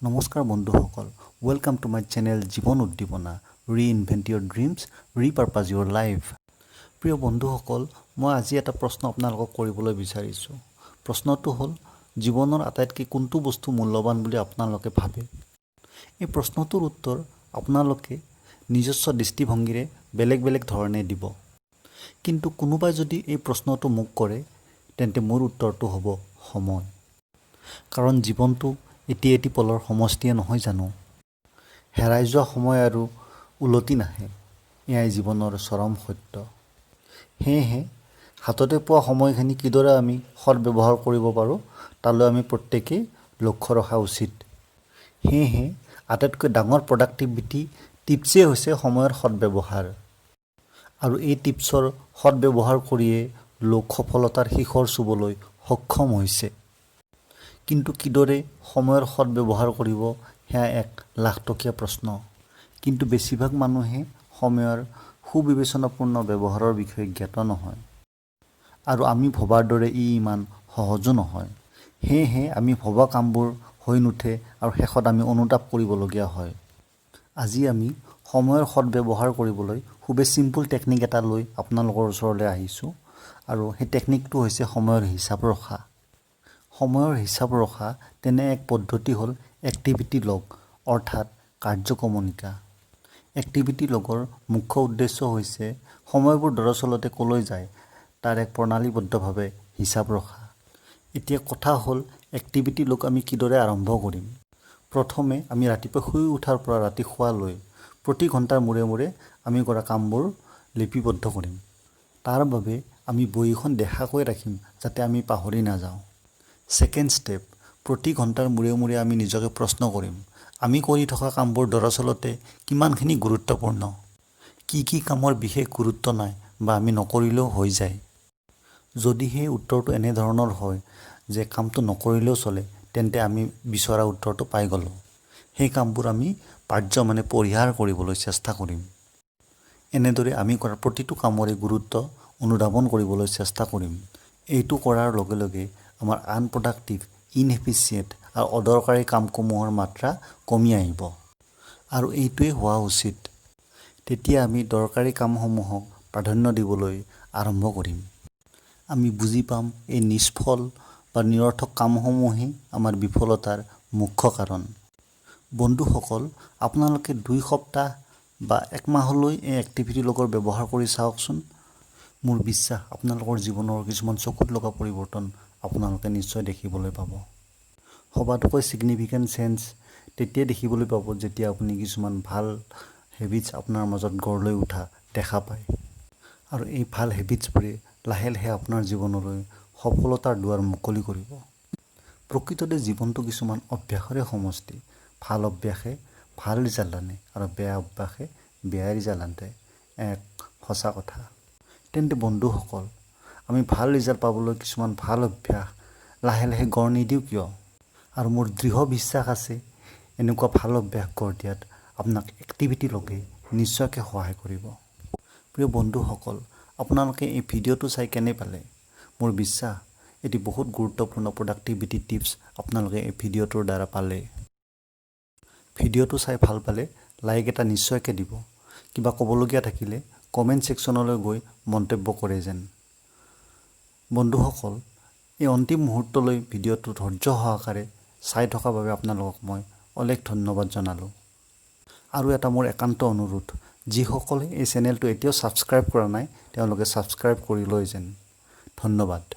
নমস্কাৰ বন্ধুসকল, welcome to my channel জীৱন উদ্দীপনা, ৰিইনভেণ্ট ইয়ৰ ড্ৰিমছ, ৰিপাৰ্পাজ ইয়ৰ লাইফ। প্ৰিয় বন্ধুসকল, মই আজি এটা প্ৰশ্ন আপোনালোকক কৰিবলৈ বিচাৰিছোঁ। প্ৰশ্নটো হ'ল, জীৱনৰ আটাইতকৈ কোনটো বস্তু মূল্যৱান বুলি আপোনালোকে ভাবে? এই প্ৰশ্নটোৰ উত্তৰ আপোনালোকে নিজস্ব দৃষ্টিভংগীৰে বেলেগ বেলেগ ধৰণে দিব। কিন্তু কোনোবাই যদি এই প্ৰশ্নটো মোক কৰে, তেন্তে মোৰ উত্তৰটো হ'ব সময়। কাৰণ জীৱনটো এটি এটি পলৰ সমষ্টিয়ে নহয় জানো? হেৰাই যোৱা সময় আৰু উলটি নাহে, এয়াই জীৱনৰ চৰম সত্য। সেয়েহে হাততে পোৱা সময়খিনি কিদৰে আমি সৎব্যৱহাৰ কৰিব পাৰোঁ, তালৈ আমি প্ৰত্যেকেই লক্ষ্য ৰখা উচিত। সেয়েহে আটাইতকৈ ডাঙৰ প্ৰডাক্টিভিটি টিপছেই হৈছে সময়ৰ সৎব্যৱহাৰ। আৰু এই টিপছৰ সৎব্যৱহাৰ কৰিয়ে লোক সফলতাৰ শিখৰ চুবলৈ সক্ষম হৈছে। কিন্তু কিদৰে সময়ৰ সৎব্যৱহাৰ কৰিব, সেয়া এক লাখটকীয়া প্ৰশ্ন। কিন্তু বেছিভাগ মানুহে সময়ৰ সুবিবেচনাপূৰ্ণ ব্যৱহাৰৰ বিষয়ে জ্ঞাত নহয়। আৰু আমি ভবাৰ দৰে ই ইমান সহজো নহয়। সেয়েহে আমি ভবা কামবোৰ হৈ নুঠে আৰু শেষত আমি অনুতাপ কৰিবলগীয়া হয়। আজি আমি সময়ৰ সৎব্যৱহাৰ কৰিবলৈ খুবেই চিম্পুল টেকনিক এটা লৈ আপোনালোকৰ ওচৰলৈ আহিছোঁ। আৰু সেই টেকনিকটো হৈছে সময়ৰ হিচাপ ৰখা। সময়ৰ হিচাপ ৰখা তেনে এক পদ্ধতি হ'ল এক্টিভিটি লগ, অৰ্থাৎ কাৰ্যকমনিকা। এক্টিভিটি লগৰ মুখ্য উদ্দেশ্য হৈছে সময়বোৰ দৰাচলতে ক'লৈ যায় তাৰ এক প্ৰণালীবদ্ধভাৱে হিচাপ ৰখা। এতিয়া কথা হ'ল, এক্টিভিটি লগ আমি কিদৰে আৰম্ভ কৰিম? প্ৰথমে আমি ৰাতিপুৱা শুই উঠাৰ পৰা ৰাতি শোৱালৈ প্ৰতি ঘণ্টাৰ মূৰে মূৰে আমি কৰা কামবোৰ লিপিবদ্ধ কৰিম। তাৰ বাবে আমি বহীখন দেখাকৈ ৰাখিম যাতে আমি পাহৰি নাযাওঁ। ছেকেণ্ড ষ্টেপ, প্ৰতি ঘণ্টাৰ মূৰে মূৰে আমি নিজকে প্ৰশ্ন কৰিম, আমি কৰি থকা কামবোৰ দৰাচলতে কিমানখিনি গুৰুত্বপূৰ্ণ? কি কি কামৰ বিশেষ গুৰুত্ব নাই বা আমি নকৰিলেও হৈ যায়? যদি সেই উত্তৰটো এনেধৰণৰ হয় যে কামটো নকৰিলেও চলে, তেন্তে আমি বিচৰা উত্তৰটো পাই গ'লোঁ। সেই কামবোৰ আমি পৰিহাৰ কৰিবলৈ চেষ্টা কৰিম। এনেদৰে আমি কৰা প্ৰতিটো কামৰে গুৰুত্ব অনুধাৱন কৰিবলৈ চেষ্টা কৰিম। এইটো কৰাৰ লগে লগে আমাৰ আনপ্ৰডাক্টিভ, ইনএফিচিয়েণ্ট আৰু অদৰকাৰী কামসমূহৰ মাত্ৰা কমি আহিব। আৰু এইটোৱেই হোৱা উচিত। তেতিয়া আমি দৰকাৰী কামসমূহক প্ৰাধান্য দিবলৈ আৰম্ভ কৰিম। আমি বুজি পাম এই নিষ্ফল বা নিৰৰ্থক কামসমূহেই আমাৰ বিফলতাৰ মুখ্য কাৰণ। বন্ধুসকল, আপোনালোকে 2 সপ্তাহ বা 1 মাহলৈ এই এক্টিভিটি লগৰ ব্যৱহাৰ কৰি চাওকচোন। মোৰ বিশ্বাস আপোনালোকৰ জীৱনৰ কিছুমান চকুত লগা পৰিৱৰ্তন আপোনালোকে নিশ্চয় দেখিবলৈ পাব। সবাতোকৈ ছিগনিফিকেণ্ট চেঞ্জ তেতিয়াই দেখিবলৈ পাব যেতিয়া আপুনি কিছুমান ভাল হেবিটছ আপোনাৰ মাজত গঢ় লৈ উঠা দেখা পায়। আৰু এই ভাল হেবিটছবোৰে লাহে লাহে আপোনাৰ জীৱনলৈ সফলতাৰ দুৱাৰ মুকলি কৰিব। প্ৰকৃততে জীৱনটো কিছুমান অভ্যাসৰে সমষ্টি। ভাল অভ্যাসে ভাল ৰিজাল্ট আনে আৰু বেয়া অভ্যাসে বেয়া ৰিজাল্ট আনে, এক সঁচা কথা। তেন্তে বন্ধুসকল, আমি ভাল ৰিজাল্ট পাবলৈ কিছুমান ভাল অভ্যাস লাহে লাহে গঢ় নিদিওঁ কিয়? আৰু মোৰ দৃঢ় বিশ্বাস আছে, এনেকুৱা ভাল অভ্যাস গঢ় দিয়াত আপোনাক এক্টিভিটি লগে নিশ্চয়কৈ সহায় কৰিব। প্ৰিয় বন্ধুসকল, আপোনালোকে এই ভিডিঅ'টো চাই কেনে পালে? মোৰ বিশ্বাস এটি বহুত গুৰুত্বপূৰ্ণ প্ৰডাক্টিভিটি টিপছ আপোনালোকে এই ভিডিঅ'টোৰ দ্বাৰা পালে। ভিডিঅ'টো চাই ভাল পালে লাইক এটা নিশ্চয়কৈ দিব। কিবা ক'বলগীয়া থাকিলে কমেণ্ট ছেকশ্যনলৈ গৈ মন্তব্য কৰে যেন। বন্ধুসকল, এই অন্তিম মুহূৰ্তলৈ ভিডিঅ'টো ধৈৰ্য সহকাৰে চাই থকাৰ বাবে আপোনালোকক মই অলেখ ধন্যবাদ জনালোঁ। আৰু এটা মোৰ একান্ত অনুৰোধ, যিসকলে এই চেনেলটো এতিয়াও ছাবস্ক্ৰাইব কৰা নাই, তেওঁলোকে ছাবস্ক্ৰাইব কৰি লয় যেন। ধন্যবাদ।